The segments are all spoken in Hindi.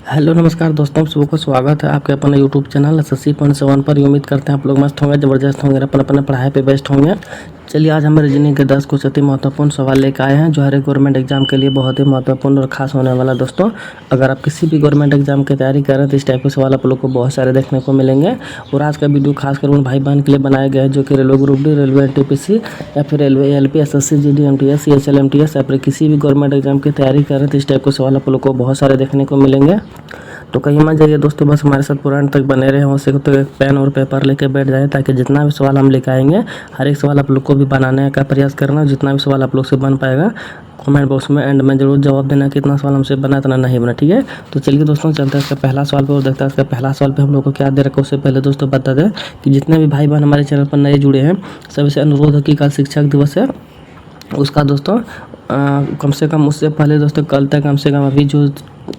हेलो नमस्कार दोस्तों, आप सबको स्वागत है आपके अपने यूट्यूब चैनल एसएससी पॉइंट 7 पर। उम्मीद करते हैं आप लोग मस्त होंगे, ज़बरदस्त होंगे, अपन अपने पढ़ाई पे बेस्ट होंगे। चलिए आज हम रीजनिंग के 10 कुछ अति महत्वपूर्ण सवाल लेकर आए हैं जो हर एक गवर्नमेंट एग्जाम के लिए बहुत ही महत्वपूर्ण और खास होने वाला। दोस्तों अगर आप किसी भी गवर्नमेंट एग्जाम की तैयारी कर रहे हैं तो इस टाइप के सवाल आप लोग को बहुत सारे देखने को मिलेंगे। और आज का वीडियो खासकर उन भाई बहन के लिए बनाया गया है जो कि railway group D, railway NTPC या फिर railway LP, SSC GD, MTS, CHL-MTS या फिर किसी भी गवर्नमेंट एग्जाम की तैयारी कर रहे हैं तो इस टाइप के सवाल आप लोग को बहुत सारे देखने को मिलेंगे। तो कहीं मत जाइए दोस्तों, बस हमारे साथ पूरा अंत तक बने रहे हो सके तो एक पेन और पेपर लेके बैठ जाए ताकि जितना भी सवाल हम लेकर आएंगे हर एक सवाल आप लोग को भी बनाने का प्रयास करना। जितना भी सवाल आप लोग से बन पाएगा कमेंट बॉक्स में एंड में जरूर जवाब देना कि इतना सवाल हमसे बना इतना नहीं बना, ठीक है। तो चलिए दोस्तों चलते हैं इसका पहला सवाल पे और देखते हैं इसका पहला सवाल पे हम लोग को क्या दे रखा है। उससे पहले दोस्तों बता दें कि जितने भी भाई बहन हमारे चैनल पर नए जुड़े हैं सभी से अनुरोध है कि कल शिक्षक दिवस है, उसका दोस्तों कम से कम उससे पहले दोस्तों कल तक कम से कम अभी जो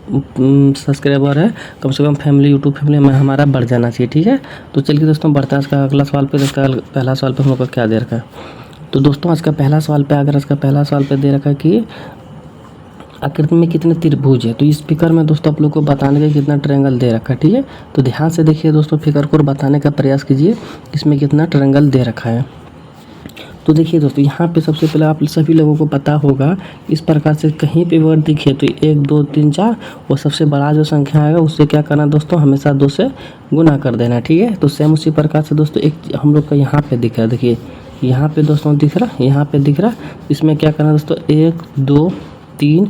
सब्सक्राइबर है कम से कम फैमिली यूट्यूब फैमिली में हमारा बढ़ जाना चाहिए, ठीक है। तो चलिए दोस्तों बढ़ते हैं इसका अगला सवाल पे। देखते हैं पहला सवाल पे हम लोग को क्या दे रखा है। तो दोस्तों आज का पहला सवाल पे अगर इसका पहला सवाल पे दे रखा है कि आकृति में कितने त्रिभुज है, तो इस फिगर में दोस्तों आप लोग को बताने का कितना ट्रायंगल दे रखा है, ठीक है। तो ध्यान से देखिए दोस्तों फिगर को बताने का प्रयास कीजिए इसमें कितना ट्रायंगल दे रखा है। तो देखिए दोस्तों यहाँ पे सबसे पहले आप सभी लोगों को पता होगा इस प्रकार से कहीं पे वर्ड दिखे तो 1 2 3 4 और सबसे बड़ा जो संख्या आएगा उससे क्या करना दोस्तों, हमेशा 2 से गुना कर देना, ठीक है। तो सेम उसी प्रकार से दोस्तों एक हम लोग का यहाँ पे दिख रहा है, देखिए यहाँ पे दोस्तों दिख रहा, यहाँ पे दिख रहा, इसमें क्या करना दोस्तों 1 2 3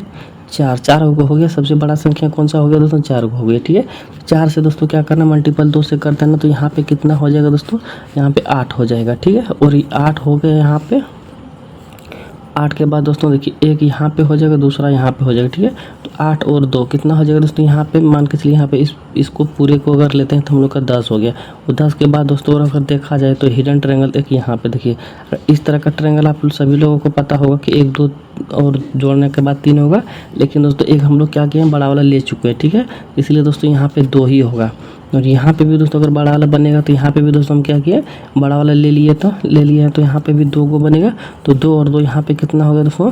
4 4 हो गया। सबसे बड़ा संख्या कौन सा हो गया दोस्तों, 4 हो गया, ठीक है। 4 से दोस्तों क्या करना मल्टीपल 2 से करते हैं ना, तो यहाँ पे कितना हो जाएगा दोस्तों, यहाँ पे 8 हो जाएगा, ठीक है। और 8 हो गया यहाँ पे, 8 के बाद दोस्तों देखिए एक यहाँ पे हो जाएगा दूसरा यहाँ पे हो जाएगा, ठीक है। तो 8 और 2 कितना हो जाएगा दोस्तों, यहाँ पे मान के चलिए यहाँ पे इसको पूरे को अगर लेते हैं तो हम लोग का 10 हो गया। और 10 के बाद दोस्तों अगर देखा जाए तो हिडन ट्रायंगल एक यहाँ पे देखिए इस तरह का ट्रायंगल आप सभी लोगों को पता होगा कि 1 2 और जोड़ने के बाद 3 होगा। लेकिन दोस्तों एक हम लोग क्या किए बड़ा वाला ले चुके हैं, ठीक है। इसलिए दोस्तों यहाँ पे 2 ही होगा। और यहाँ पे भी दोस्तों अगर बड़ा वाला बनेगा तो यहाँ पे भी दोस्तों हम क्या किए बड़ा वाला ले लिए तो यहाँ पे भी 2 को बनेगा। तो 2 और 2 यहाँ पे कितना होगा दोस्तों,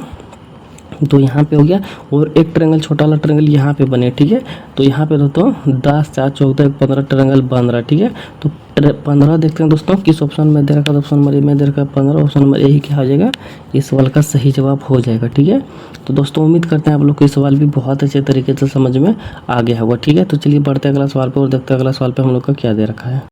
तो यहाँ पे हो गया। और एक ट्रायंगल छोटा वाला ट्रायंगल यहाँ पे बने, ठीक है। तो यहाँ पे दोस्तों 10 4 14 15 ट्रायंगल बन रहा है, ठीक है। तो 15 देखते हैं दोस्तों किस ऑप्शन में दे रखा है, ऑप्शन नंबर ए में दे रखा है 15, ऑप्शन नंबर ए ही क्या हो जाएगा इस सवाल का सही जवाब हो जाएगा, ठीक है। तो दोस्तों उम्मीद करते हैं आप लोग को ये सवाल भी बहुत अच्छे तरीके से समझ में आ गया होगा, ठीक है। तो चलिए बढ़ते हैं अगला सवाल पर और देखते हैं अगला सवाल पर हम लोग का क्या दे रखा है।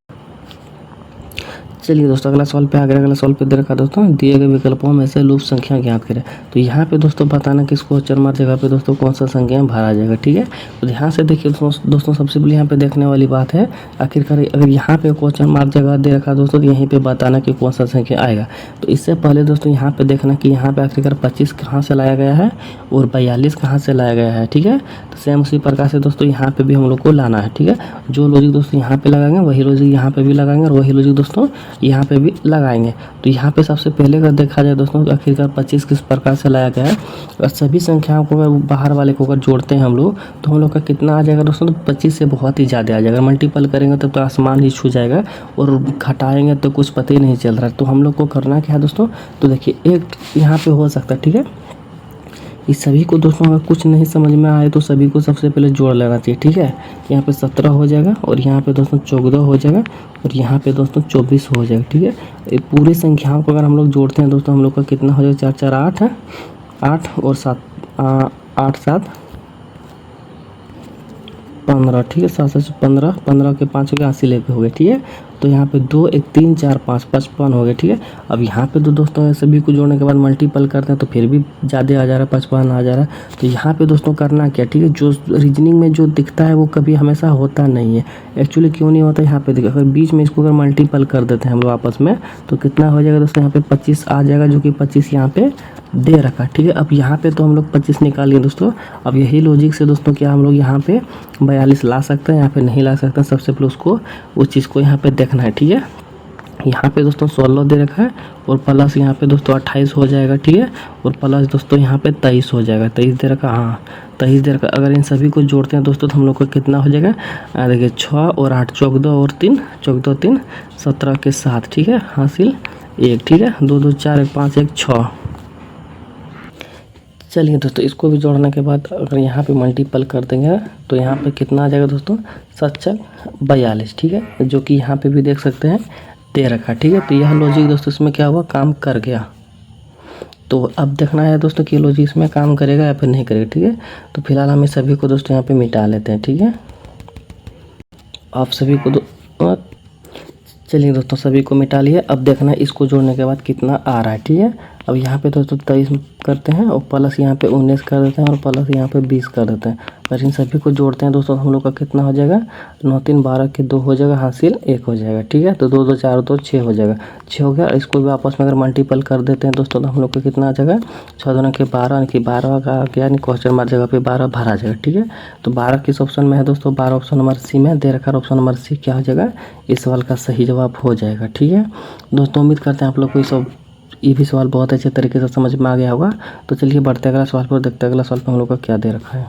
चलिए दोस्तों अगला सवाल पे आ गया। अगला सवाल पे दे रखा दोस्तों दिए गए विकल्पों में से लूप संख्या ज्ञात करें। तो यहाँ पे दोस्तों बताना कि इसको क्वेश्चन मार्क जगह पे दोस्तों कौन सा संख्या भरा जाएगा, ठीक है। तो ध्यान से देखिए दोस्तों सबसे पहले यहाँ पे देखने वाली बात है आखिरकार अगर यहाँ पे क्वेश्चन मार्क जगह दे रखा दोस्तों तो यहीं पे बताना कि कौन सा संख्या आएगा। तो इससे पहले दोस्तों यहाँ पे देखना कि यहाँ पे आखिरकार 25 कहाँ से लाया गया है और 42 कहाँ से लाया गया है, ठीक है। तो सेम उसी प्रकार से दोस्तों यहाँ पे भी हम लोग को लाना है, ठीक है। जो लॉजिक दोस्तों यहाँ पे लगाएंगे वही लॉजिक यहाँ पे भी लगाएंगे और वही लॉजिक दोस्तों यहाँ पे भी लगाएंगे। तो यहाँ पे सबसे पहले अगर देखा जाए दोस्तों आखिरकार 25 किस प्रकार से लाया गया है और सभी संख्याओं को अगर बाहर वाले को अगर जोड़ते हैं हम लोग तो हम लोग का कितना आ जाएगा दोस्तों, तो 25 से बहुत ही ज़्यादा आ जाएगा। मल्टीपल करेंगे तब तो आसमान ही छू जाएगा और घटाएंगे तो कुछ पता ही नहीं चल रहा है। तो हम लोग को करना क्या है दोस्तों, तो देखिए एक यहाँ पे हो सकता है, ठीक है। इस सभी को दोस्तों अगर कुछ नहीं समझ में आए तो सभी को सबसे पहले जोड़ लेना चाहिए, ठीक है। यहाँ पे 17 हो जाएगा और यहाँ पे दोस्तों 14 हो जाएगा और यहाँ पे दोस्तों 24 हो जाएगा, ठीक है। ये पूरी संख्याओं को अगर हम लोग जोड़ते हैं दोस्तों हम लोग का कितना हो जाएगा 4 4 8 है 8 और 7 8 7 15, ठीक है। 7 7 15 15 के 5 हो गया 80 लेके हो गए, ठीक है। तो यहाँ पे 2 1 3 4 5 55 हो गए, ठीक है। अब यहाँ पे तो दोस्तों सभी को जोड़ने के बाद मल्टीपल करते हैं तो फिर भी ज़्यादा आ जा रहा है 55 आ जा रहा है। तो यहाँ पे दोस्तों करना क्या, ठीक है। जो रीजनिंग में जो दिखता है वो कभी हमेशा होता नहीं है। एक्चुअली क्यों नहीं होता, यहाँ पे देखिए अगर बीच में इसको अगर मल्टीपल कर देते हैं हम लोग आपस में तो कितना हो जाएगा दोस्तों, यहाँ पे 25 आ जाएगा जो कि 25 यहाँ पे दे रखा, ठीक है। अब यहाँ पे तो हम लोग 25 निकालिए दोस्तों। अब यही लॉजिक से दोस्तों क्या हम लोग यहाँ पे 42 ला सकते हैं, यहाँ पे नहीं ला सकते हैं। सबसे पहले उसको उस चीज़ को यहाँ पे देखना है, ठीक है। यहाँ पे दोस्तों 16 दे रखा है और प्लस यहाँ पे दोस्तों 28 हो जाएगा, ठीक है। और प्लस दोस्तों यहाँ पे 23 हो जाएगा, 23 दे रखा, हाँ 23 दे रखा। अगर इन सभी को जोड़ते हैं दोस्तों तो हम लोग को कितना हो जाएगा, देखिए 6 और 8 14 और 3 14 3 17 के 7, ठीक है। हासिल 1, ठीक है। 2 2 4 1 5 1 6 चलिए दोस्तों, इसको भी जोड़ने के बाद अगर यहाँ पे मल्टीपल कर देंगे तो यहाँ पे कितना आ जाएगा दोस्तों, 7×42, ठीक है, जो कि यहाँ पे भी देख सकते हैं दे रखा, ठीक है। तो यह लॉजिक दोस्तों इसमें क्या हुआ, काम कर गया। तो अब देखना है दोस्तों कि लॉजिक इसमें काम करेगा या फिर नहीं करेगा, ठीक है। तो फिलहाल हम इस सभी को दोस्तों यहाँ पे मिटा लेते हैं, ठीक है। आप सभी को चलिए दोस्तों, सभी को मिटा लिए। अब देखना है इसको जोड़ने के बाद कितना आ रहा है, ठीक है। अब यहाँ पे दोस्तों 23 करते हैं और प्लस यहाँ पे 19 कर देते हैं और प्लस यहाँ पे 20 कर देते हैं। अगर इन सभी को जोड़ते हैं दोस्तों हम लोग का कितना हो जाएगा, 9 3 12 के 2 हो जाएगा, हासिल 1 हो जाएगा, ठीक है। तो 2 2 4 2 6 हो जाएगा, 6 हो गया। इसको भी आपस में अगर मल्टीपल कर देते हैं दोस्तों तो हम लोग का कितना आ जाएगा, 6 2 के 12, यानी कि 12 का आ गया, यानी क्वेश्चन मार्क जगह पे 12 भरा जाएगा, ठीक है। तो 12 किस ऑप्शन में है दोस्तों, 12 ऑप्शन नंबर सी में दे रखा है। ऑप्शन नंबर सी क्या हो जाएगा, इस सवाल का सही जवाब हो जाएगा, ठीक है दोस्तों। उम्मीद करते हैं आप लोग को ये भी सवाल बहुत अच्छे तरीके से समझ में आ गया होगा। तो चलिए बढ़ते अगला सवाल पर, देखते हैं अगला सवाल पे हम लोग का क्या दे रखा है।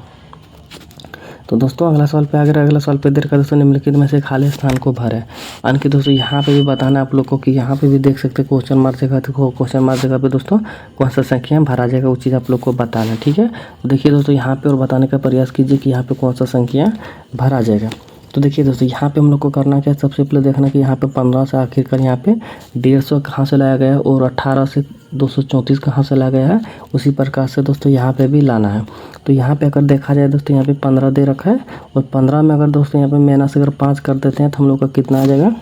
तो दोस्तों अगला सवाल पे अगला सवाल पे दे रखा है दोस्तों, निम्नलिखित में से खाली स्थान को भरे। यानी कि दोस्तों यहाँ पे भी बताना है आप लोग को कि यहाँ पे भी देख सकते हैं क्वेश्चन मार्क जगह, तो क्वेश्चन मार्क जगह पे दोस्तों कौन सा संख्या भरा जाएगा वो चीज़ आप लोग को बताना है, ठीक है। तो देखिए दोस्तों यहाँ पे और बताने का प्रयास कीजिए कि यहाँ पे कौन सा संख्या भरा जाएगा। तो देखिए दोस्तों यहाँ पे हम लोग को करना क्या है, सबसे पहले देखना कि यहाँ पे 15 से आखिरकार यहाँ पे 150 कहाँ से लाया गया है और 18 से 234 कहाँ से लाया गया है, उसी प्रकार से दोस्तों यहाँ पे भी लाना है। तो यहाँ पे अगर देखा जाए दोस्तों यहाँ पे 15 दे रखा है और 15 में अगर दोस्तों यहाँ पे माइनस अगर 5 कर देते हैं तो हम लोग का कितना आ जाएगा,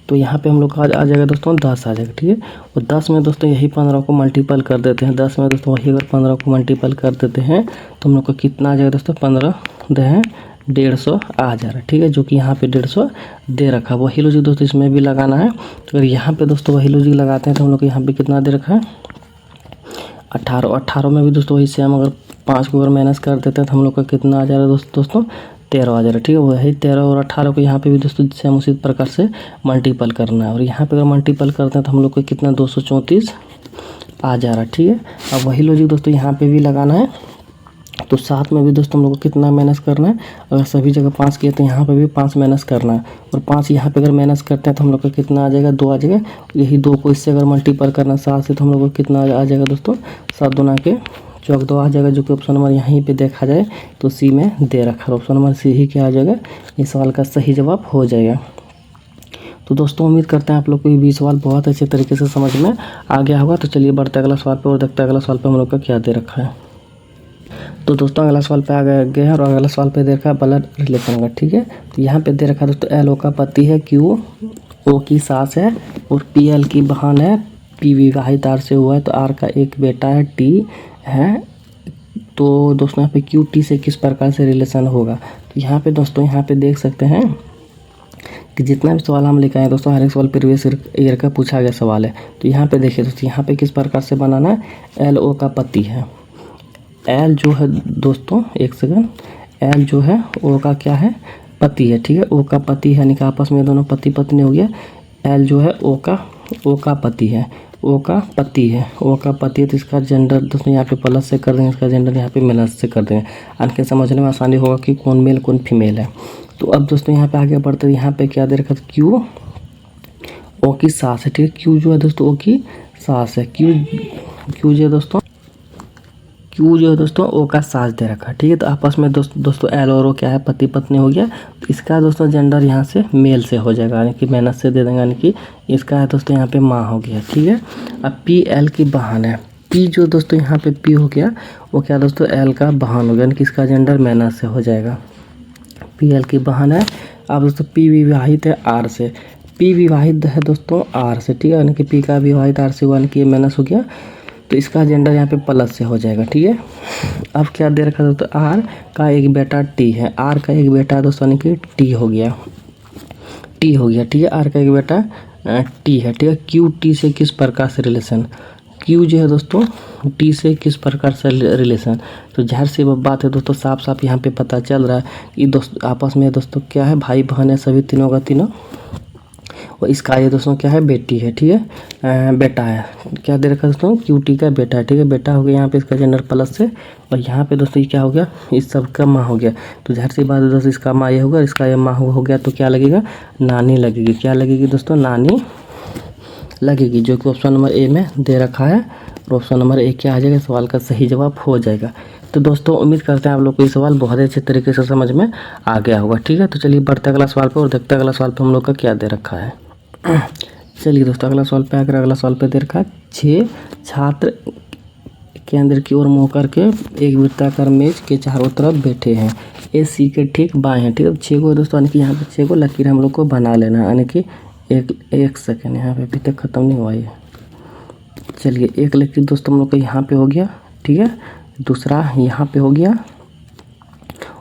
तो यहाँ पे हम लोग का आ जाएगा दोस्तों 10 आ जाएगा, ठीक है। और 10 में दोस्तों यही 15 को मल्टीपल कर देते हैं, 10 में दोस्तों वही अगर 15 को मल्टीपल कर देते हैं तो हम लोग का कितना आ जाएगा दोस्तों, 15 दे 150 आ जा रहा है, ठीक है, जो कि यहाँ पे 150 दे रखा है। वही लॉजिक दोस्तों इसमें भी लगाना है। तो अगर यहाँ पे दोस्तों वही लॉजिक लगाते हैं तो हम लोग को यहाँ पे कितना दे रखा है, 18 में भी दोस्तों वही सेम अगर 5 को अगर माइनस कर देते हैं तो हम लोग का कितना आ जा रहा है दोस्तों 13 आ जा रहा है, ठीक है। वही 13 और 18 को यहाँ पे भी दोस्तों सेम उसी प्रकार से मल्टीपल करना है और यहाँ पे अगर मल्टीपल करते हैं तो हम लोग को कितना 234 आ जा रहा है, ठीक है। अब वही लॉजिक दोस्तों यहाँ पे भी लगाना है। तो 7 में भी दोस्तों हम लोग को कितना माइनस करना है, अगर सभी जगह 5 किए तो यहाँ पे भी 5 माइनस करना है और 5 यहाँ पे अगर माइनस करते हैं तो हम लोग का कितना आ जाएगा, 2 आ जाएगा। यही 2 को इससे अगर मल्टीपल करना 7 से तो हम लोग को कितना आ जाएगा दोस्तों, 7 2 के 14 आ जाएगा, जो कि ऑप्शन नंबर यहीं पे देखा जाए तो सी में दे रखा है। ऑप्शन नंबर सी ही क्या आ जाएगा, इस सवाल का सही जवाब हो जाएगा। तो दोस्तों उम्मीद करते हैं आप लोग को ये भी सवाल बहुत अच्छे तरीके से समझ में आ गया होगा। तो चलिए बढ़ते अगला सवाल पर और देखते हैं अगला सवाल पर हम लोग का क्या दे रखा है। तो दोस्तों अगला सवाल पे आ गए हैं और अगला सवाल पे दे रखा है ब्लड रिलेशन का, ठीक है। तो यहाँ पे दे रखा है दोस्तों एल ओ का पति है, क्यू ओ की सास है और पी एल की बहन है, पी विवाहित आर से हुआ है, तो आर का एक बेटा है, टी है। तो दोस्तों यहाँ पे क्यू टी से किस प्रकार से रिलेशन होगा। तो यहाँ पे दोस्तों यहाँ पे देख सकते हैं कि जितना भी सवाल हम लेकर आए दोस्तों हर एक सवाल प्रीवियस ईयर का पूछा गया सवाल है। तो यहाँ पे देखिए दोस्तों यहाँ पे किस प्रकार से बनाना है, एल ओ का पति है, एल जो है दोस्तों एक सेकंड, एल जो है ओ का क्या है, पति है, ठीक है। ओ का पति है, यानी कि आपस में दोनों पति पत्नी हो गया। एल जो है ओ का पति है, ओ का पति है, ओ का पति है। तो इसका जेंडर दोस्तों यहाँ पे प्लस से कर देंगे, इसका जेंडर यहाँ पे माइनस से कर देंगे, यानी समझने में आसानी होगा कि कौन मेल कौन फीमेल है। तो अब दोस्तों यहाँ पे आगे बढ़ते हैं, यहाँ पे क्या दे रखा है, क्यू ओ की सास है, ठीक है। क्यू जो है दोस्तों ओ की सास है, क्यू जो है दोस्तों ओ का सास दे रखा है, ठीक है। तो आपस में दोस्तों एल और ओ क्या है, पति पत्नी हो गया। तो इसका दोस्तों जेंडर यहाँ से मेल से हो जाएगा, यानी कि माइनस से दे देंगे, यानी कि इसका है दोस्तों यहाँ पे माँ हो गया, ठीक है। अब पी एल की बहन है, पी जो दोस्तों यहाँ पे पी हो गया वो क्या दोस्तों एल का बहन हो गया, यानी कि इसका जेंडर माइनस से हो जाएगा, पी एल की बहन है। अब दोस्तों पी विवाहित है आर से, पी विवाहित है दोस्तों आर से, ठीक है, यानी कि पी का विवाहित आर से हुआ, यानी कि माइनस हो गया। तो इसका जेंडर यहाँ पे प्लस से हो जाएगा, ठीक है। अब क्या दे रखा है दोस्तों, आर का एक बेटा टी है, आर का एक बेटा दोस्तों यानी कि टी हो गया, ठीक है। आर का एक बेटा टी है, ठीक है। क्यू टी से किस प्रकार से रिलेशन, क्यू जो है दोस्तों टी से किस प्रकार से रिलेशन। तो जाहिर सी बात है दोस्तों, साफ साफ यहाँ पे पता चल रहा है कि दोस्तों आपस में दोस्तों क्या है, भाई बहन है सभी तीनों का तीनों। और इसका ये दोस्तों क्या है, बेटी है, ठीक है, बेटा है। क्या दे रखा है दोस्तों, क्यूटी का बेटा है, ठीक है, बेटा हो गया यहाँ पे इसका जेंडर प्लस से। और यहाँ पे दोस्तों ये क्या हो गया, इस सब का माँ हो गया। तो जाहिर सी बात है दोस्तों, इसका माँ ये होगा, इसका ये माँ हो गया, तो क्या लगेगा, नानी लगेगी। क्या लगेगी दोस्तों, नानी लगेगी, जो कि ऑप्शन नंबर ए में दे रखा है। और ऑप्शन नंबर ए क्या आ जाएगा, सवाल का सही जवाब हो जाएगा। तो दोस्तों उम्मीद करते हैं आप लोग को ये सवाल बहुत अच्छे तरीके से समझ में आ गया होगा। ठीक है, तो चलिए बढ़ते अगला सवाल पे और देखते हैं अगला सवाल पे हम लोग का क्या दे रखा है। चलिए दोस्तों अगला सवाल पे आकर अगला सवाल पे दे रखा है 6 छात्र केंद्र की ओर मुँह करके एक वृत्ताकार मेज के चारों तरफ बैठे हैं। ए सी के ठीक बाएं हैं। ठीक है, 6 को दोस्तों यानी कि यहाँ पे 6 को लकीर हम लोग को बना लेना है, यानी कि एक सेकेंड यहाँ पे अभी तक ख़त्म नहीं हुआ ये। चलिए एक लकीर दोस्तों हम लोग को यहाँ पे हो गया। ठीक है, दूसरा यहाँ पे हो गया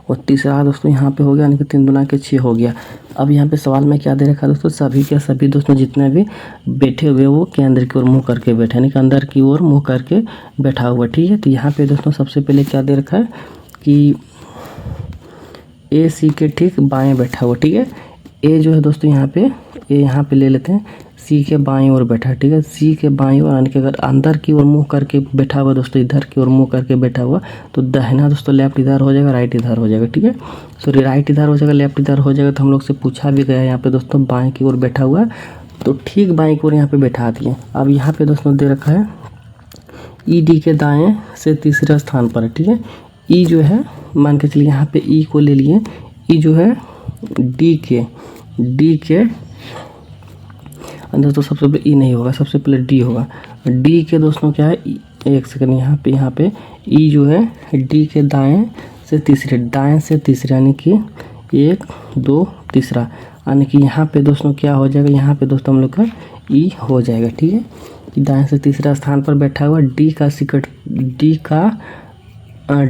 और तीसरा दोस्तों यहाँ पे हो गया, यानी कि 3 दूना के 6 हो गया। अब यहाँ पे सवाल में क्या दे रखा है दोस्तों, सभी के सभी दोस्तों जितने भी बैठे हुए वो केंद्र की ओर मुँह करके बैठे, यानी कि अंदर की ओर मुँह करके बैठा हुआ। ठीक है, तो यहाँ पे दोस्तों सबसे पहले क्या दे रखा है कि ए सी के ठीक बाएं बैठा हुआ। ठीक है, ए जो है दोस्तों यहाँ पे ले लेते हैं, सी के बाएं ओर बैठा है। ठीक है, सी के बाएं ओर यानी कि अगर अंदर की ओर मुँह करके बैठा हुआ दोस्तों, इधर की ओर मुँह करके बैठा हुआ, तो दाहिना दोस्तों लेफ्ट इधर हो जाएगा, राइट इधर हो जाएगा। ठीक है, सॉरी राइट इधर हो जाएगा, लेफ्ट इधर हो जाएगा। तो हम लोग से पूछा भी गया यहाँ पे दोस्तों बाएं की ओर बैठा हुआ है, तो ठीक बाएं की ओर यहाँ पे बैठा दिए। अब यहाँ पे दोस्तों दे रखा है ई डी के दाएँ से तीसरे स्थान पर है। ठीक है, ई जो है मान के चलिए यहाँ पे ई को ले लिए, ई जो है डी के अंदर तो सबसे पहले ई नहीं होगा, सबसे पहले डी होगा। डी के दोस्तों क्या है, एक सेकंड यहाँ पे ई जो है डी के दाएं से तीसरे यानी कि 1 2 तीसरा, यानी कि यहाँ पे दोस्तों क्या हो जाएगा, यहाँ पे दोस्तों हम लोग का ई हो जाएगा। ठीक है, दाएं से तीसरा स्थान पर बैठा हुआ डी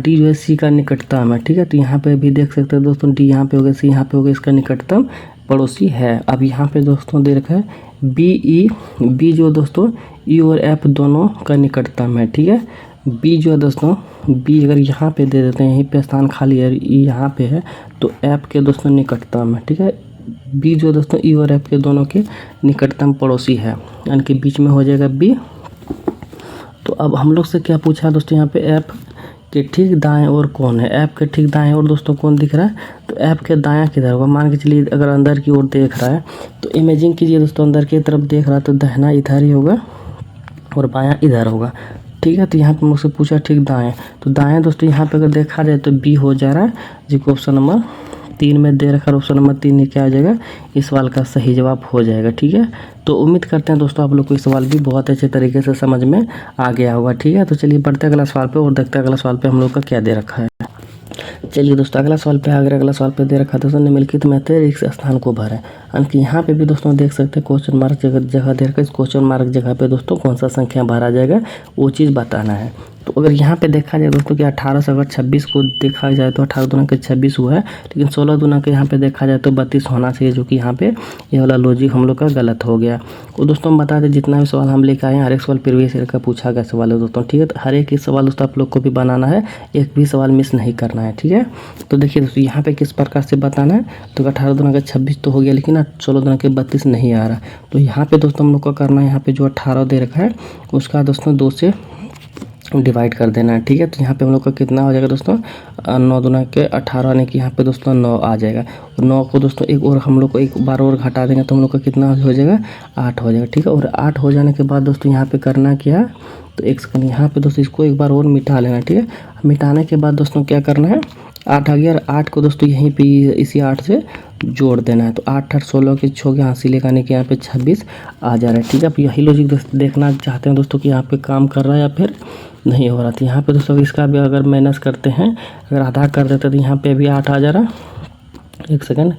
जो है सी का निकटतम है। ठीक है, तो यहाँ पे भी देख सकते हैं दोस्तों डी यहाँ पे हो गया, सी यहाँ पे हो गया, इसका निकटतम पड़ोसी है। अब यहाँ पे दोस्तों दे रखा है बी जो दोस्तों ई और एफ दोनों का निकटतम है। ठीक है, बी जो है दोस्तों बी अगर यहाँ पे दे देते हैं, यहीं पे स्थान खाली है, ई यहाँ पे है, तो एफ के दोस्तों निकटतम है। ठीक है, बी जो दोस्तों ई और एफ के दोनों के निकटतम पड़ोसी है, यानी कि बीच में हो जाएगा बी। तो अब हम लोग से क्या पूछा दोस्तों, यहाँ पे एफ के ठीक दाएं ओर कौन है, ऐप के ठीक दाएं ओर दोस्तों कौन दिख रहा है, तो ऐप के दायां किधर होगा, मान के चलिए अगर अंदर की ओर देख रहा है तो इमेजिन कीजिए दोस्तों अंदर की तरफ देख रहा है, तो दाहिना इधर ही होगा और बायां इधर होगा। ठीक है, तो यहाँ पे मुझसे पूछा ठीक दाएं, तो दाएं दोस्तों यहाँ पे अगर देखा जाए तो बी हो जा रहा है, जिसको ऑप्शन नंबर 3 में दे रखा है, ऑप्शन नंबर 3 ही क्या आ जाएगा, इस सवाल का सही जवाब हो जाएगा। ठीक है, तो उम्मीद करते हैं दोस्तों आप लोग को ये सवाल भी बहुत अच्छे तरीके से समझ में आ गया होगा। ठीक है, तो चलिए बढ़ते अगला सवाल पे और देखते हैं अगला सवाल पे हम लोग का क्या दे रखा है। चलिए दोस्तों अगला सवाल पे अगला सवाल पे दे रखा है दोस्तों, निम्नलिखित में से रिक्त स्थान को भरें। यानी कि यहाँ पे भी दोस्तों देख सकते हैं क्वेश्चन मार्क जगह दे रखा है, इस क्वेश्चन मार्क जगह पे दोस्तों कौन सा संख्या भरा जाएगा वो चीज़ बताना है। तो अगर यहाँ पे देखा जाए दोस्तों कि 18 से अगर 26 को देखा जाए तो 18 दूना के 26 हुआ है, लेकिन 16 दूना के यहाँ पे देखा जाए तो 32 होना चाहिए, जो कि यहाँ पे ये वाला लॉजिक हम लोग का गलत हो गया। तो दोस्तों हम बता दें जितना भी सवाल हम लेकर आए हैं, हर एक सवाल प्रीवियस ईयर का पूछा गया सवाल है दोस्तों। ठीक है, तो हर एक सवाल दोस्तों आप लोग को भी बनाना है, एक भी सवाल मिस नहीं करना है। ठीक है, तो देखिए दोस्तों यहाँ पे किस प्रकार से बताना है, तो 18 दूना का 26 तो हो गया, लेकिन 16 दूना के 32 नहीं आ रहा, तो यहाँ पे दोस्तों हम लोग को करना है, यहाँ पे जो 18 दे रखा है उसका दोस्तों 2 से डिवाइड कर देना है। ठीक है, तो यहाँ पे हम लोग का कितना हो जाएगा दोस्तों, 9 दूना के 18, यानी कि यहाँ पे दोस्तों 9 आ जाएगा। और 9 को दोस्तों एक और हम लोग को एक बार और घटा देंगे तो हम लोग का कितना हो जाएगा, 8 हो जाएगा। ठीक है, और 8 हो जाने के बाद दोस्तों यहाँ पे करना क्या, तो एक सेकंड यहाँ पे दोस्तों इसको एक बार और मिटा लेना। ठीक है, मिटाने के बाद दोस्तों क्या करना है, 8 आ गया और 8 को दोस्तों यहीं पे इसी 8 से जोड़ देना है, तो 8 8 16 के 6 के हासिल लेकर के यहाँ पे 26 आ जा रहा है। ठीक है, अब यही लॉजिक देखना चाहते हैं दोस्तों कि यहाँ पे काम कर रहा है या फिर नहीं हो रहा था। यहाँ पे दोस्तों इसका भी अगर माइनस करते हैं, अगर आधा कर देते तो यहाँ पे भी 8 आ जा रहा, एक सेकंड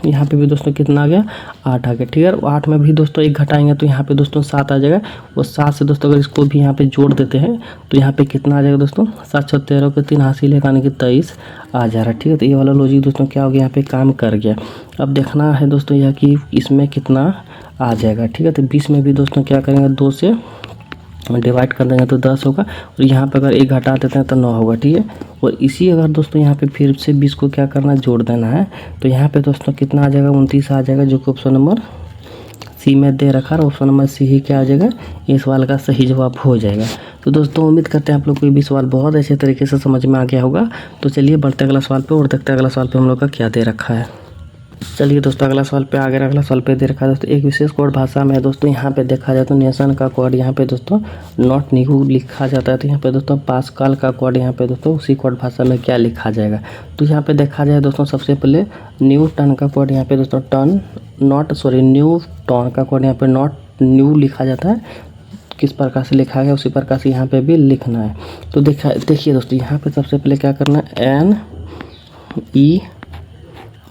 यहाँ पे भी दोस्तों कितना आ गया, 8 आ गया। ठीक है, 8 में भी दोस्तों 1 घटाएंगे तो यहाँ पे दोस्तों 7 आ जाएगा, और 7 से दोस्तों अगर इसको भी यहाँ पे जोड़ देते हैं तो यहाँ पे कितना आ जाएगा दोस्तों, 7 6 13 के 3 हासिल है, कि 23 आ जा रहा है। ठीक है, तो ये वाला लॉजिक दोस्तों क्या हो गया, यहाँ पे काम कर गया। अब देखना है दोस्तों यह कि इसमें कितना आ जाएगा। ठीक है, तो 20 में भी दोस्तों क्या करेंगे, 2 से डिवाइड कर देंगे तो 10 होगा, और यहाँ पे अगर 1 घटा देते हैं तो 9 होगा। ठीक है, और इसी अगर दोस्तों यहाँ पे फिर से 20 को क्या करना, जोड़ देना है, तो यहाँ पे दोस्तों कितना आ जाएगा, 29 आ जाएगा, जो कि ऑप्शन नंबर सी में दे रखा है, ऑप्शन नंबर सी ही क्या आ जाएगा, ये सवाल का सही जवाब हो जाएगा। तो दोस्तों उम्मीद करते हैं आप लोग को ये भी सवाल बहुत अच्छे तरीके से समझ में आ गया होगा। तो चलिए बढ़ते अगला सवाल पे और देखते हैं अगला सवाल पे हम लोग का क्या दे रखा है। चलिए दोस्तों अगला सवाल पे आ गया। अगला सवाल पे दे रखा है दोस्तों, एक विशेष कोड भाषा में दोस्तों यहाँ पे देखा जाए तो नेशन का कोड यहाँ पे दोस्तों नॉट न्यू लिखा जाता है। तो यहाँ पे दोस्तों पास्कल का कोड यहाँ पे दोस्तों उसी कोड भाषा में क्या लिखा जाएगा। तो यहाँ पे देखा जाए दोस्तों सबसे पहले न्यू टन का कोड यहाँ पे दोस्तों न्यू टन का कोड यहाँ पे नॉट न्यू लिखा जाता है। किस प्रकार से लिखा गया उसी प्रकार से यहाँ पे भी लिखना है। तो देखिए दोस्तों यहाँ पे सबसे पहले क्या करना है,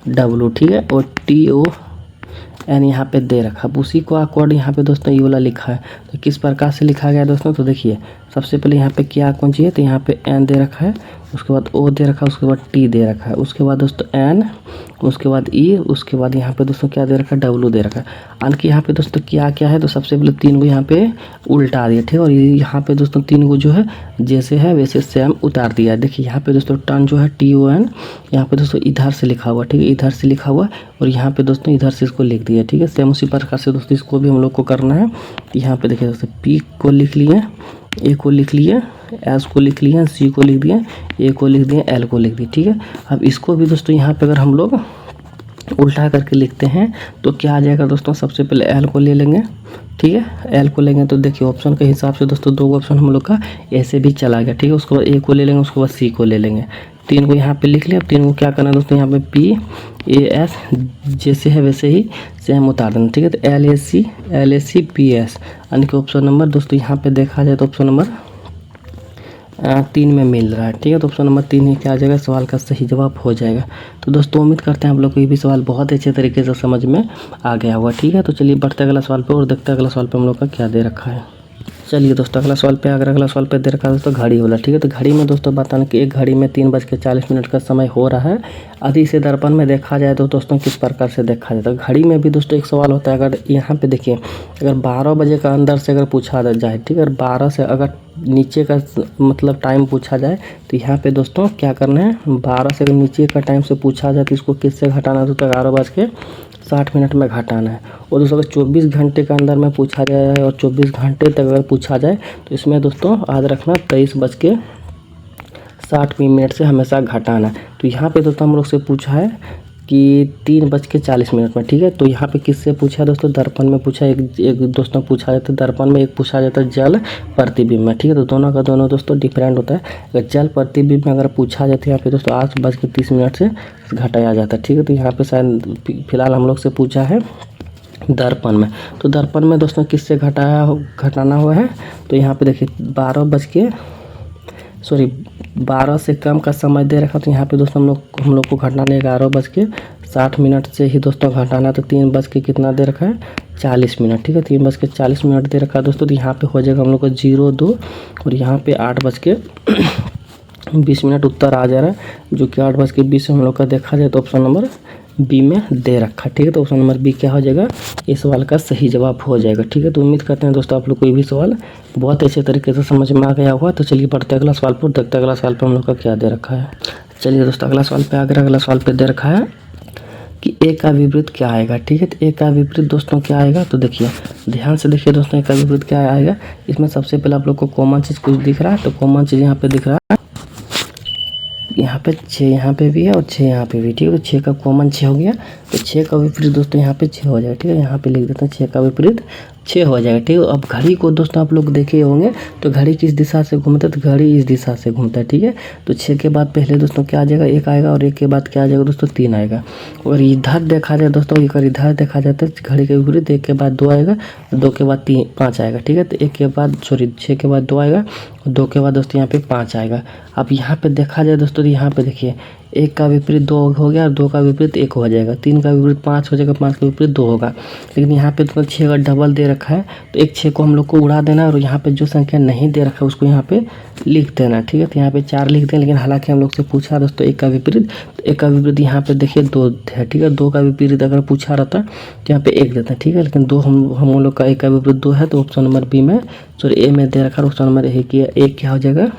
NEW ठीक है, और TON यहाँ पे दे रखा। अब उसी को कोड यहाँ पे दोस्तों ये वाला लिखा है। तो किस प्रकार से लिखा गया दोस्तों, तो देखिए सबसे पहले यहाँ पे क्या कौन चाहिए, तो यहाँ पे N दे रखा है, उसके बाद O दे रखा है, उसके बाद T दे रखा है, उसके बाद दोस्तों N, उसके बाद E, उसके बाद यहाँ पे दोस्तों क्या दे रखा है, W दे रखा है। अंक यहाँ पे दोस्तों क्या क्या है, तो सबसे पहले 3 को यहाँ पे उल्टा दिया ठीक है, और यहाँ पे दोस्तों 3 को जो है जैसे है वैसे सेम उतार दिया। देखिए यहाँ पे दोस्तों टन जो है TON यहाँ पे दोस्तों इधर से लिखा हुआ ठीक है, इधर से लिखा हुआ, और यहाँ पे दोस्तों इधर से इसको लिख दिया ठीक है। सेम उसी प्रकार से दोस्तों इसको भी हम लोग को करना है। यहाँ पे देखिए दोस्तों P को लिख लिए, A को लिख लिए, S को लिख लिए, C को लिख दिए, A को लिख दिए, L को लिख दिए ठीक है। अब इसको भी दोस्तों यहाँ पे अगर हम लोग उल्टा करके लिखते हैं तो क्या आ जाएगा दोस्तों, सबसे पहले L को ले लेंगे ठीक है। L को लेंगे तो देखिए ऑप्शन के हिसाब से दोस्तों 2 ऑप्शन हम लोग का ऐसे भी चला गया ठीक है। उसके बाद A को ले लेंगे, उसके बाद C को ले लेंगे, 3 को यहाँ पे लिख लिया। अब 3 को क्या करना है दोस्तों, यहाँ पे PAS जैसे है वैसे ही सेम उतार देना ठीक है। तो LAC PS यानी कि ऑप्शन नंबर दोस्तों यहाँ पे देखा जाए तो ऑप्शन नंबर 3 में मिल रहा है ठीक है। तो ऑप्शन नंबर 3 ही क्या आ जाएगा, सवाल का सही जवाब हो जाएगा। तो दोस्तों उम्मीद करते हैं आप लोग को ये भी सवाल बहुत अच्छे तरीके से समझ में आ गया होगा ठीक है। तो चलिए बढ़ते अगला सवाल पे और देखते हैं अगला सवाल पे हम लोग का क्या दे रखा है। चलिए दोस्तों अगला सवाल पे अगला सवाल पे दे रखा है दोस्तों घड़ी वाला ठीक है। तो घड़ी में दोस्तों बताना कि एक घड़ी में 3:40 का समय हो रहा है। यदि इसे दर्पण में देखा जाए तो दोस्तों किस प्रकार से देखा जाता है। घड़ी में भी दोस्तों एक सवाल होता है, अगर यहाँ पे देखिए अगर 12 बजे का अंदर से अगर पूछा जाए ठीक है, 12 से अगर नीचे का मतलब टाइम पूछा जाए तो यहाँ पे दोस्तों क्या करना है, 12 से अगर नीचे का टाइम से पूछा जाए तो इसको किससे घटाना है, तो 11:60 में घटाना है। और दोस्तों अगर 24 घंटे के अंदर में पूछा जाए और 24 घंटे तक अगर पूछा जाए तो इसमें दोस्तों याद रखना 23:60 से हमेशा घटाना है। तो यहाँ पे दोस्तों हम लोग से पूछा है कि 3:40 में ठीक है। तो यहाँ पे किससे पूछा है दोस्तों, दर्पण में पूछा है। एक दोस्तों पूछा जाता है दर्पण में, एक पूछा जाता है जल प्रतिबिंब में ठीक है। तो दोनों का दोनों दोस्तों डिफरेंट होता है। अगर जल प्रतिबिंब में अगर पूछा जाता है यहाँ पे दोस्तों 8:30 से घटाया जाता है ठीक है। तो यहाँ पे शायद फिलहाल हम लोग से पूछा है दर्पण में। तो दर्पण में दोस्तों किससे घटाना हुआ है, तो यहाँ पे देखिए 12 से कम का समय दे रखा। तो यहाँ पे दोस्तों हम लोग को घटाना है 11:60 से ही दोस्तों घटाना। तो 3 कितना दे रखा है 40 मिनट ठीक है। 3:40 दे रखा है दोस्तों। तो यहाँ पे हो जाएगा हम लोग को 02 और यहाँ पे 8:20 उत्तर आ जा रहा है, जो कि 8:20 हम लोग का देखा जाए तो ऑप्शन नंबर बी में दे रखा ठीक है। तो ऑप्शन नंबर बी क्या हो जाएगा, इस सवाल का सही जवाब हो जाएगा ठीक है। तो उम्मीद करते हैं दोस्तों आप लोग को ये भी सवाल बहुत अच्छे तरीके से समझ में आ गया हुआ। तो चलिए बढ़ते अगला सवाल पर, देखते अगला सवाल पर हम लोग का क्या दे रखा है। चलिए दोस्तों अगला सवाल पे अगला सवाल पे दे रखा है कि ए का विपरीत क्या आएगा ठीक है। तो ए का विपरीत दोस्तों क्या आएगा, तो देखिए ध्यान से देखिए दोस्तों ए का विपरीत क्या आएगा। इसमें सबसे पहले आप लोग को कॉमन चीज़ कुछ दिख रहा है। तो कॉमन चीज़ यहाँ पे दिख रहा है, यहाँ पे 6 यहाँ पे भी है और 6 यहाँ पे भी ठीक है। तो 6 का कॉमन 6 हो गया। तो 6 का विपरीत दोस्तों यहाँ पे 6 हो जाएगा ठीक है। यहाँ पे लिख देते हैं 6 का विपरीत 6 हो जाएगा ठीक है। अब घड़ी को दोस्तों आप लोग देखे होंगे तो घड़ी किस दिशा से घूमता है, तो घड़ी इस दिशा से घूमता है ठीक है। तो 6 के बाद पहले दोस्तों क्या आ जाएगा, 1 आएगा, और 1 के बाद क्या आ जाएगा दोस्तों 3 आएगा। और इधर देखा जाए दोस्तों, अगर इधर देखा जाता है घड़ी के विपरीत 1 के बाद 2 आएगा, 2 के बाद 5 आएगा ठीक है। तो 6 के बाद 2 आएगा और 2 के बाद दोस्तों यहाँ पे 5 आएगा। अब यहाँ पे देखा जाए दोस्तों, यहाँ पे देखिए 1 का विपरीत 2 हो गया और 2 का विपरीत 1 हो जाएगा, 3 का विपरीत 5 हो जाएगा, 5 का विपरीत 2 होगा। लेकिन यहाँ पे तो 6 का डबल दे रखा है, तो एक 6 को हम लोग को उड़ा देना और यहाँ पे जो संख्या नहीं दे रखा है उसको यहाँ पे लिख देना ठीक है। तो यहाँ पे 4 लिख दें, लेकिन हालांकि हम लोग से पूछा दोस्तों 1 का विपरीत, तो 1 का विपरीत यहाँ पे देखिए 2 है ठीक है। 2 का विपरीत अगर पूछा रहता तो यहाँ पे 1 देता ठीक है। लेकिन 2 हम लोग का 1 का विपरीत 2 है, तो ऑप्शन नंबर बी में ए में दे रखा है। ऑप्शन नंबर एक क्या हो जाएगा,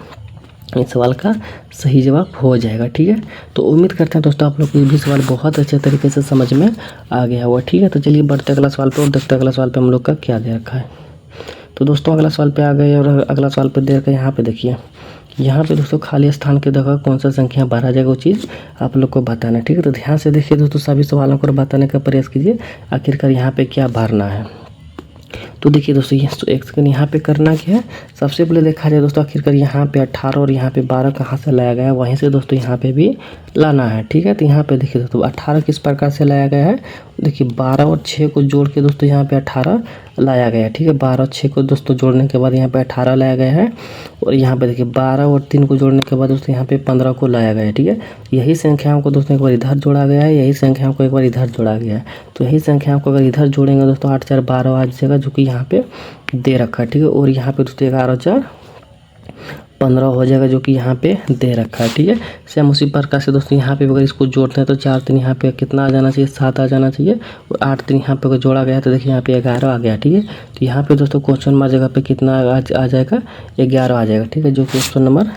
इस सवाल का सही जवाब हो जाएगा ठीक है। तो उम्मीद करते हैं दोस्तों आप लोग को ये भी सवाल बहुत अच्छे तरीके से समझ में आ गया हुआ ठीक है। तो चलिए बढ़ते अगला सवाल पे और देखते अगला सवाल पे हम लोग का क्या दे रखा है। तो दोस्तों अगला सवाल पे आ गए और अगला सवाल पे दे रखा है। यहाँ पे देखिए यहाँ पे दोस्तों खाली स्थान के जगह कौन सा संख्या भरा जाएगा वो चीज़ आप लोग को बताना है, ठीक है। तो ध्यान से देखिए दोस्तों, सभी सवालों को बताने का प्रयास कीजिए आखिरकार यहाँ पे क्या भरना है। तो देखिए दोस्तों, ये तो एक सेकंड यहाँ पे करना क्या है, सबसे पहले देखा जाए दोस्तों आखिरकार यहाँ पे 18 और यहाँ पे 12 कहाँ से लाया गया है, वहीं से दोस्तों यहाँ पे भी लाना है, ठीक है। तो यहाँ पे देखिए दोस्तों 18 किस प्रकार से लाया गया है, देखिए 12 और 6 को जोड़ के दोस्तों यहाँ पे 18 लाया गया है, ठीक है। 12 और 6 को दोस्तों जोड़ने के बाद यहाँ पे 18 लाया गया है, और यहाँ पे देखिए 12 और 3 को जोड़ने के बाद दोस्तों यहाँ पे 15 को लाया गया है, ठीक है। यही संख्याओं को दोस्तों एक बार इधर जोड़ा गया है, यही संख्याओं को एक बार इधर जोड़ा गया है। तो यही संख्याओं को अगर इधर जोड़ेंगे दोस्तों 8 4 12 आ जाएगा, जो कि यहाँ पे दे रखा है, ठीक है। और यहाँ पे दोस्तों 11 4 15 हो जाएगा, जो कि यहाँ पे दे रखा है, ठीक है। सेम उसी प्रकार से दोस्तों यहाँ पे अगर इसको जोड़ते हैं तो 4 3 यहाँ पे कितना आ जाना चाहिए, 7 आ जाना चाहिए, और 8 3 यहाँ पे अगर जोड़ा गया है तो देखिए यहाँ पे 11 आ गया, ठीक है। तो यहाँ पे दोस्तों क्वेश्चन मार्क जगह पे कितना आ जाएगा, 11 आ जाएगा, ठीक है, जो कि ऑप्शन नंबर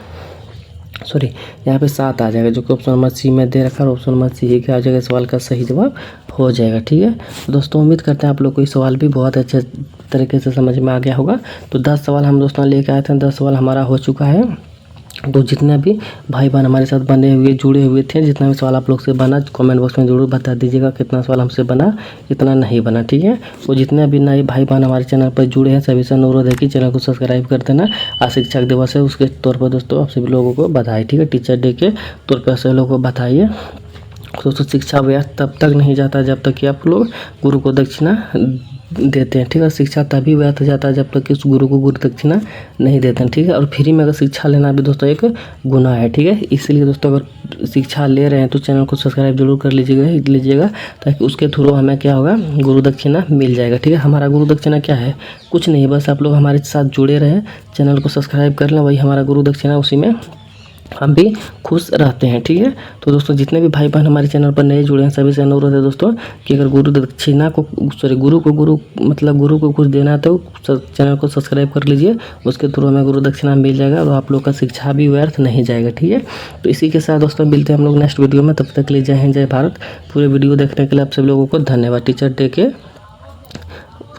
यहाँ पे 7 आ जाएगा, जो कि ऑप्शन नंबर सी में दे रखा है। ऑप्शन नंबर सी क्या आ जाएगा, सवाल का सही जवाब हो जाएगा, ठीक है। दोस्तों उम्मीद करते हैं आप लोग को ये सवाल भी बहुत अच्छे तरीके से समझ में आ गया होगा। तो 10 सवाल हम दोस्तों लेके आए थे, 10 सवाल हमारा हो चुका है। तो जितने भी भाई बहन हमारे साथ बने हुए जुड़े हुए थे, जितना भी सवाल आप लोग से बना कमेंट बॉक्स में ज़रूर बता दीजिएगा कितना सवाल हमसे बना कितना नहीं बना, ठीक है। वो जितने भी नए भाई बहन हमारे चैनल पर जुड़े हैं सभी से अनुरोध है कि चैनल को सब्सक्राइब कर देना। आज शिक्षक दिवस है, उसके तौर पर दोस्तों आप सभी लोगों को बधाई, ठीक है। टीचर डे के तौर पर सभी लोगों को बधाइए। दोस्तों शिक्षा व्यर्थ तब तक नहीं जाता जब तक कि आप लोग गुरु को दक्षिणा देते हैं, ठीक है। शिक्षा तभी व्यर्थ जाता है जब तक कि उस गुरु को गुरु दक्षिणा नहीं देते हैं, ठीक है। और फ्री में अगर शिक्षा लेना भी दोस्तों एक गुनाह है, ठीक है। इसलिए दोस्तों अगर शिक्षा ले रहे हैं तो चैनल को सब्सक्राइब जरूर कर लीजिएगा ताकि उसके थ्रू हमें क्या होगा, गुरु दक्षिणा मिल जाएगा, ठीक है। हमारा गुरु दक्षिणा क्या है, कुछ नहीं, बस आप लोग हमारे साथ जुड़े रहें, चैनल को सब्सक्राइब कर लें, वही हमारा गुरु दक्षिणा, उसी में हम भी खुश रहते हैं, ठीक है। तो दोस्तों जितने भी भाई बहन हमारे चैनल पर नए जुड़े हैं सभी से अनुरोध है दोस्तों कि अगर गुरु को कुछ देना है तो चैनल को सब्सक्राइब कर लीजिए, उसके थ्रू हमें गुरु दक्षिणा मिल जाएगा और आप लोग का शिक्षा भी व्यर्थ नहीं जाएगा, ठीक है। तो इसी के साथ दोस्तों मिलते हैं हम लोग नेक्स्ट वीडियो में, तब तक के लिए जय हिंद जय भारत। पूरे वीडियो देखने के लिए आप सभी लोगों को धन्यवाद, टीचर डे के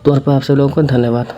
तौर पर आप सभी लोगों को धन्यवाद।